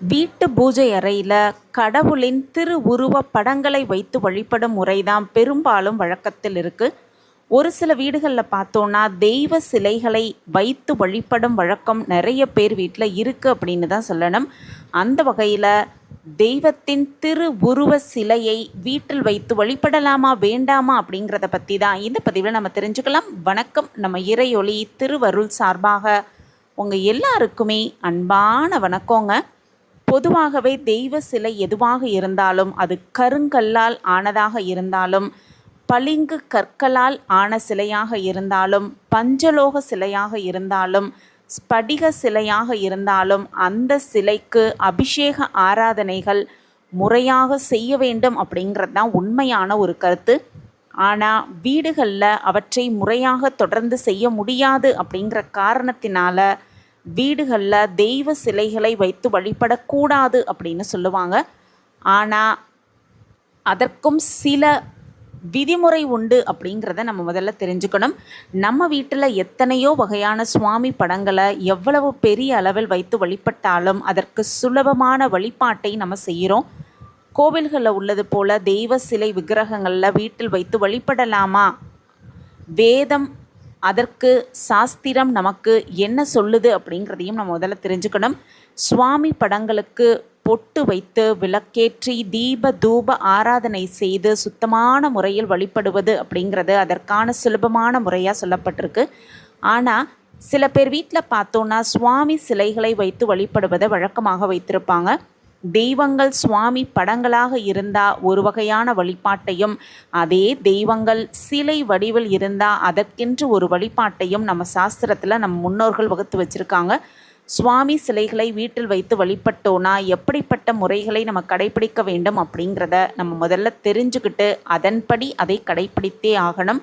வீட்டு பூஜை அறையில் கடவுளின் திருவுருவ படங்களை வைத்து வழிபடும் முறைதான் பெரும்பாலும் வழக்கத்தில் இருக்குது. ஒரு சில வீடுகளில் பார்த்தோன்னா தெய்வ சிலைகளை வைத்து வழிபடும் வழக்கம் நிறைய பேர் வீட்டில் இருக்குது அப்படின்னு தான் சொல்லணும். அந்த வகையில் தெய்வத்தின் திருவுருவ சிலையை வீட்டில் வைத்து வழிபடலாமா வேண்டாமா அப்படிங்கிறத பற்றி தான் இந்த பதிவில் நம்ம தெரிஞ்சுக்கலாம். வணக்கம். நம்ம இறையொளி திருவருள் சார்பாக உங்கள் எல்லாருக்குமே அன்பான வணக்கங்க. பொதுவாகவே தெய்வ சிலை எதுவாக இருந்தாலும், அது கருங்கல்லால் ஆனதாக இருந்தாலும், பளிங்கு கற்களால் ஆன சிலையாக இருந்தாலும், பஞ்சலோக சிலையாக இருந்தாலும், ஸ்படிக சிலையாக இருந்தாலும், அந்த சிலைக்கு அபிஷேக ஆராதனைகள் முறையாக செய்ய வேண்டும் அப்படிங்கிறது தான் உண்மையான ஒரு கருத்து. ஆனால் வீடுகளில் அவற்றை முறையாக தொடர்ந்து செய்ய முடியாது அப்படிங்கிற காரணத்தினால வீடுகளில் தெய்வ சிலைகளை வைத்து வழிபடக்கூடாது அப்படின்னு சொல்லுவாங்க. ஆனால் அதற்கும் சில விதிமுறை உண்டு அப்படிங்கிறத நம்ம முதல்ல தெரிஞ்சுக்கணும். நம்ம வீட்டில் எத்தனையோ வகையான சுவாமி படங்களை எவ்வளவு பெரிய அளவில் வைத்து வழிபட்டாலும் அதற்கு சுலபமான வழிபாட்டை நம்ம செய்கிறோம். கோவில்களில் உள்ளது போல தெய்வ சிலை விக்கிரகங்களில் வீட்டில் வைத்து வழிபடலாமா? வேதம் அதற்கு சாஸ்திரம் நமக்கு என்ன சொல்லுது அப்படிங்கிறதையும் நம்ம முதல்ல தெரிஞ்சுக்கணும். சுவாமி படங்களுக்கு பொட்டு வைத்து விளக்கேற்றி தீப தூப ஆராதனை செய்து சுத்தமான முறையில் வழிபடுவது அப்படிங்கிறது அதற்கான சுலபமான முறையாக சொல்லப்பட்டிருக்கு. ஆனால் சில பேர் வீட்டில் பார்த்தோன்னா சுவாமி சிலைகளை வைத்து வழிபடுவதை வழக்கமாக வைத்திருப்பாங்க. தெய்வங்கள் சுவாமி படங்களாக இருந்தால் ஒரு வகையான வழிபாட்டையும், அதே தெய்வங்கள் சிலை வடிவில் இருந்தால் அதற்கென்று ஒரு வழிபாட்டையும் நம்ம சாஸ்திரத்தில் நம்ம முன்னோர்கள் வகுத்து வச்சுருக்காங்க. சுவாமி சிலைகளை வீட்டில் வைத்து வழிபட்டோன்னா எப்படிப்பட்ட முறைகளை நம்ம கடைபிடிக்க வேண்டும் அப்படிங்கிறத நம்ம முதல்ல தெரிஞ்சுக்கிட்டு அதன்படி அதை கடைபிடித்தே ஆகணும்.